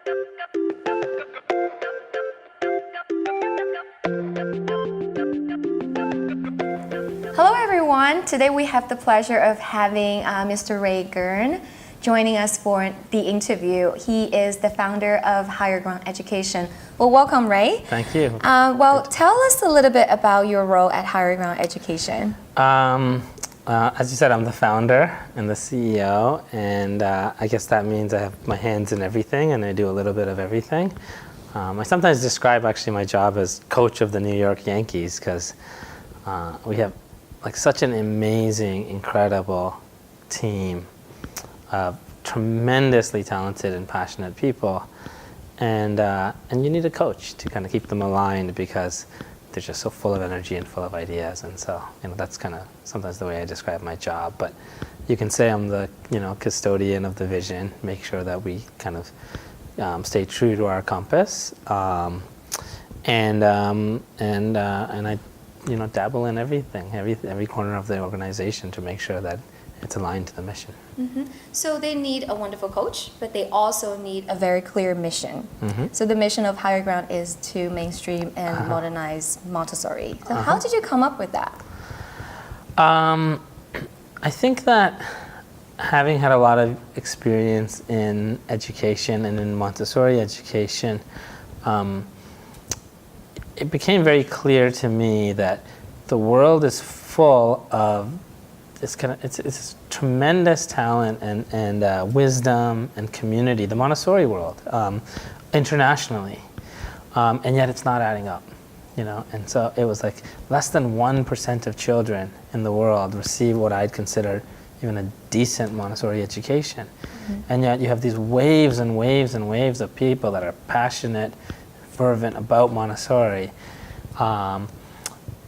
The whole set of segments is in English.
Hello everyone, today we have the pleasure of having Mr. Ray Girn joining us for the interview. He is the founder of Higher Ground Education. Well, welcome Ray. Thank you. Tell us a little bit about your role at Higher Ground Education. As you said, I'm the founder and the CEO, and I guess that means I have my hands in everything and I do a little bit of everything. I sometimes describe actually my job as coach of the New York Yankees because we have like such an amazing, incredible team of tremendously talented and passionate people, and you need a coach to kind of keep them aligned because they're just so full of energy and full of ideas. And so that's kind of sometimes the way I describe my job. But you can say I'm the custodian of the vision, make sure that we kind of stay true to our compass, and I dabble in everything, every corner of the organization to make sure that it's aligned to the mission. Mm-hmm. So they need a wonderful coach, but they also need a very clear mission. Mm-hmm. So the mission of Higher Ground is to mainstream and modernize Montessori. So how did you come up with that? I think that having had a lot of experience in education and in Montessori education, it became very clear to me that the world is full of it's tremendous talent and wisdom and community, the Montessori world, internationally, and yet it's not adding up, And so it was like less than 1% of children in the world receive what I'd consider even a decent Montessori education, and yet you have these waves and waves and waves of people that are passionate, fervent about Montessori.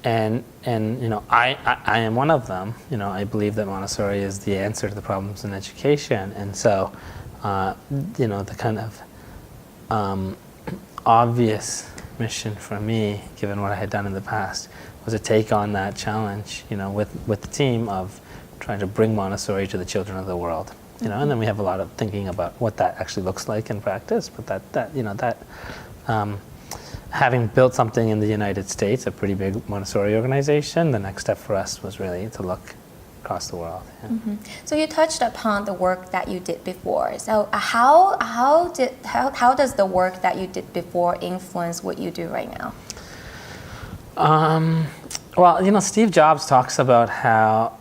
And I am one of them. I believe that Montessori is the answer to the problems in education, and so the kind of obvious mission for me, given what I had done in the past, was to take on that challenge, with the team of trying to bring Montessori to the children of the world. And then we have a lot of thinking about what that actually looks like in practice, but having built something in the United States, a pretty big Montessori organization, the next step for us was really to look across the world. Yeah. Mm-hmm. So you touched upon the work that you did before. So how does the work that you did before influence what you do right now? Steve Jobs talks about how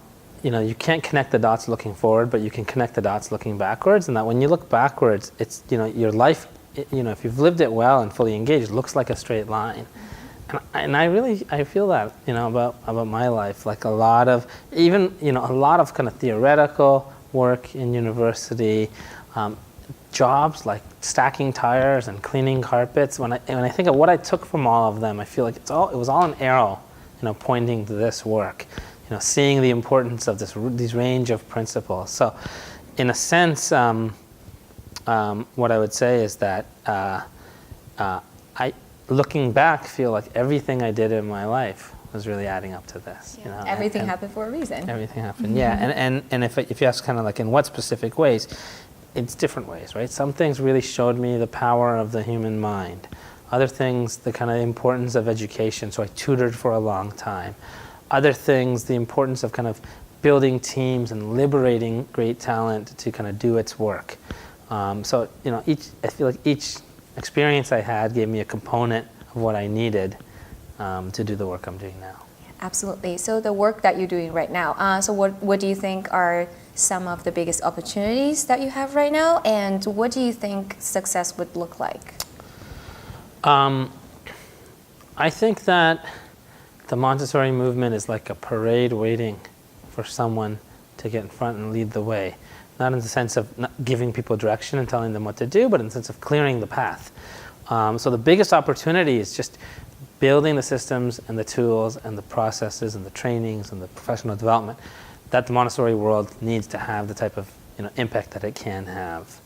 you can't connect the dots looking forward, but you can connect the dots looking backwards, and that when you look backwards, it's your life. If you've lived it well and fully engaged, it looks like a straight line. And I feel that, about my life, like a lot of kind of theoretical work in university, jobs like stacking tires and cleaning carpets. When I think of what I took from all of them, I feel like it was all an arrow, pointing to this work, seeing the importance of these range of principles. So, in a sense, what I would say is that I, looking back, feel like everything I did in my life was really adding up to this. Yeah. Everything happened for a reason. Everything happened, yeah. And if you ask kind of like in what specific ways, it's different ways, right? Some things really showed me the power of the human mind. Other things, the kind of importance of education. So I tutored for a long time. Other things, the importance of kind of building teams and liberating great talent to kind of do its work. I feel like each experience I had gave me a component of what I needed to do the work I'm doing now. Absolutely. So the work that you're doing right now, so what do you think are some of the biggest opportunities that you have right now, and what do you think success would look like? I think that the Montessori movement is like a parade waiting for someone to get in front and lead the way. Not in the sense of not giving people direction and telling them what to do, but in the sense of clearing the path. So the biggest opportunity is just building the systems and the tools and the processes and the trainings and the professional development that the Montessori world needs to have the type of impact that it can have.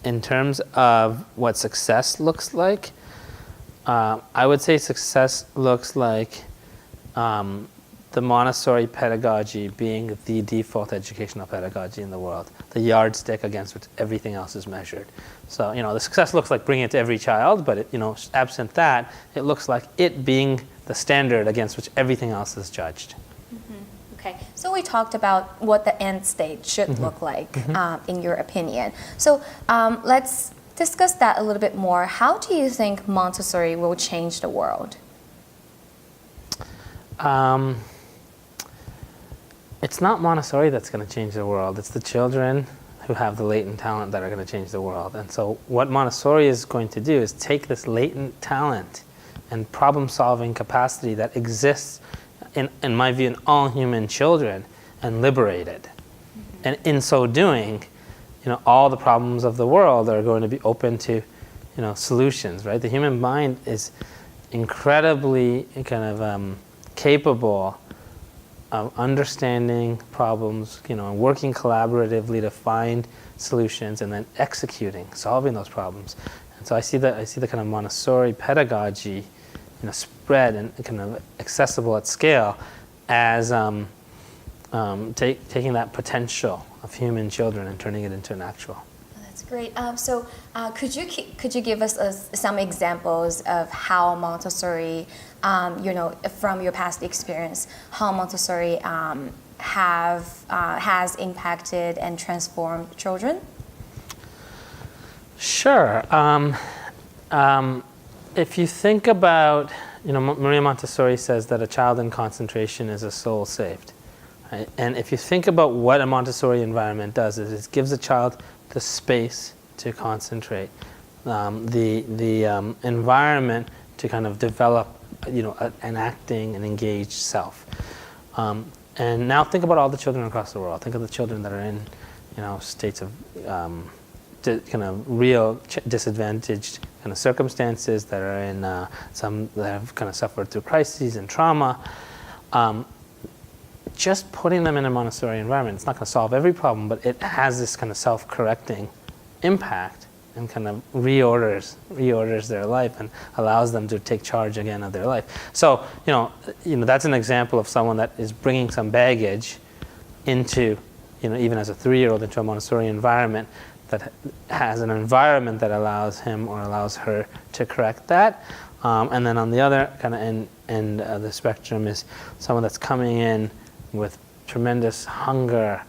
In terms of what success looks like, I would say success looks like the Montessori pedagogy being the default educational pedagogy in the world. the yardstick against which everything else is measured. So, the success looks like bringing it to every child, but absent that, it looks like it being the standard against which everything else is judged. Okay, so we talked about what the end state should look like, in your opinion. So let's discuss that a little bit more. How do you think Montessori will change the world? It's not Montessori that's going to change the world. It's the children who have the latent talent that are going to change the world. And so what Montessori is going to do is take this latent talent and problem-solving capacity that exists, in my view, in all human children, and liberate it. And in so doing, all the problems of the world are going to be open to, solutions, right? The human mind is incredibly capable of understanding problems, and working collaboratively to find solutions, and then solving those problems. And so I see the kind of Montessori pedagogy, spread and kind of accessible at scale as taking that potential of human children and turning it into an actual. That's great. So could you give us some examples of how Montessori, from your past experience, how Montessori has impacted and transformed children? Sure. If you think about, Maria Montessori says that a child in concentration is a soul saved. Right? And if you think about what a Montessori environment does, is it gives a child the space to concentrate, the environment to kind of develop, an acting and engaged self. And now think about all the children across the world. Think of the children that are in, states of kind of real disadvantaged kind of circumstances, that are in some that have kind of suffered through crises and trauma. Just putting them in a Montessori environment, it's not going to solve every problem, but it has this kind of self-correcting impact and kind of reorders their life and allows them to take charge again of their life. So, that's an example of someone that is bringing some baggage into, even as a 3-year-old, into a Montessori environment that has an environment that allows him or allows her to correct that. And then on the other kind of end of the spectrum is someone that's coming in with tremendous hunger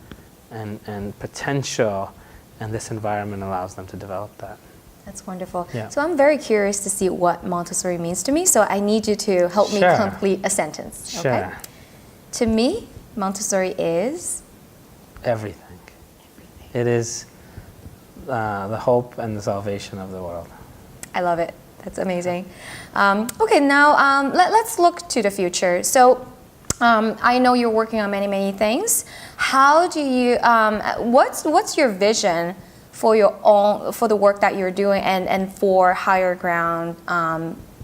and potential, and this environment allows them to develop that. That's wonderful. Yeah. So I'm very curious to see what Montessori means to me, so I need you to help me complete a sentence. Okay? Sure. To me, Montessori is? Everything. It is the hope and the salvation of the world. I love it. That's amazing. Okay, now let's look to the future. So I know you're working on many things. How do you? What's your vision for the work that you're doing and for Higher Ground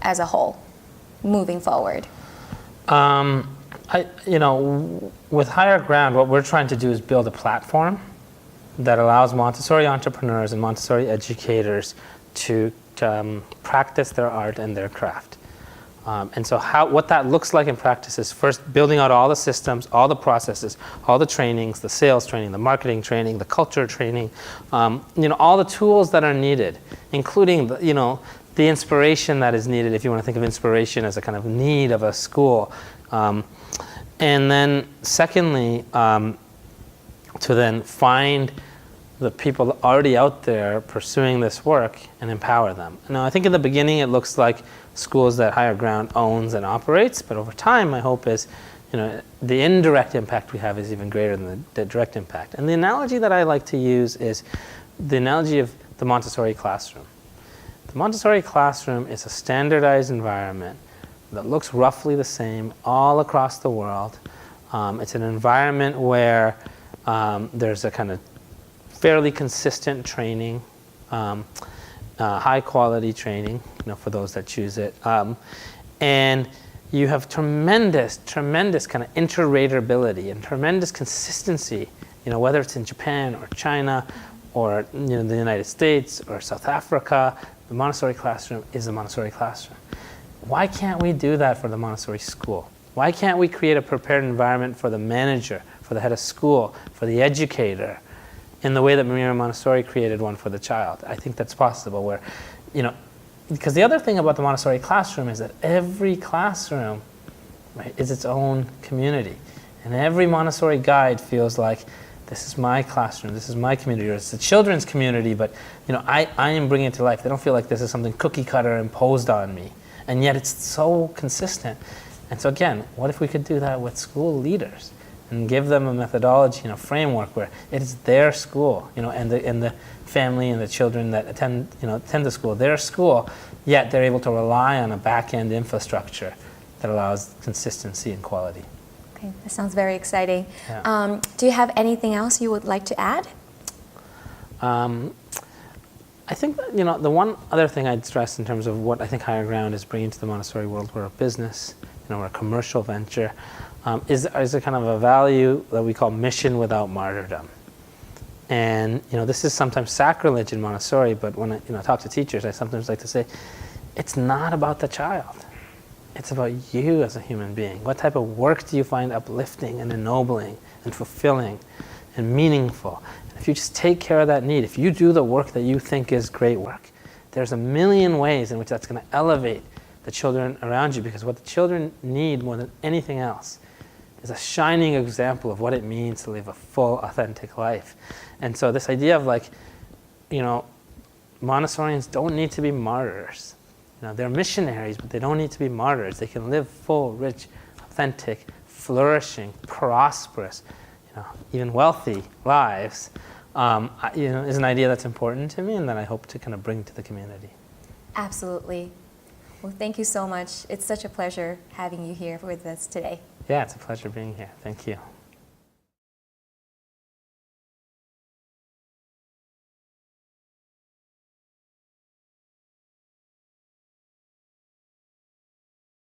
as a whole, moving forward? With Higher Ground, what we're trying to do is build a platform that allows Montessori entrepreneurs and Montessori educators to practice their art and their craft. And so what that looks like in practice is first building out all the systems, all the processes, all the trainings, the sales training, the marketing training, the culture training, all the tools that are needed, including the inspiration that is needed, if you want to think of inspiration as a kind of need of a school. And then secondly, to then find the people already out there pursuing this work and empower them. Now, I think in the beginning it looks like schools that Higher Ground owns and operates, but over time my hope is, the indirect impact we have is even greater than the direct impact. And the analogy that I like to use is the analogy of the Montessori classroom. The Montessori classroom is a standardized environment that looks roughly the same all across the world. It's an environment where there's a kind of fairly consistent training, high quality training, for those that choose it. And you have tremendous kind of interraterability and tremendous consistency, whether it's in Japan or China or the United States or South Africa. The Montessori classroom is a Montessori classroom. Why can't we do that for the Montessori school? Why can't we create a prepared environment for the manager, for the head of school, for the educator, in the way that Miriam Montessori created one for the child. I think that's possible where, because the other thing about the Montessori classroom is that every classroom, right, is its own community. And every Montessori guide feels like, this is my classroom, this is my community, or it's the children's community, but I am bringing it to life. They don't feel like this is something cookie cutter imposed on me. And yet it's so consistent. And so again, what if we could do that with school leaders and give them a methodology and a framework where it is their school, and the family and the children that attend the school, their school, yet they're able to rely on a back-end infrastructure that allows consistency and quality. Okay, that sounds very exciting. Yeah. Do you have anything else you would like to add? I think that, the one other thing I'd stress in terms of what I think Higher Ground is bringing to the Montessori world, we're a business, we're a commercial venture, is a kind of a value that we call mission without martyrdom. And this is sometimes sacrilege in Montessori, but when I talk to teachers, I sometimes like to say, it's not about the child. It's about you as a human being. What type of work do you find uplifting and ennobling and fulfilling and meaningful? And if you just take care of that need, if you do the work that you think is great work, there's a million ways in which that's going to elevate the children around you, because what the children need more than anything else is a shining example of what it means to live a full, authentic life. And so this idea of Montessorians don't need to be martyrs. They're missionaries, but they don't need to be martyrs. They can live full, rich, authentic, flourishing, prosperous, even wealthy lives. Is an idea that's important to me and that I hope to kind of bring to the community. Absolutely. Well, thank you so much. It's such a pleasure having you here with us today. Yeah, it's a pleasure being here. Thank you.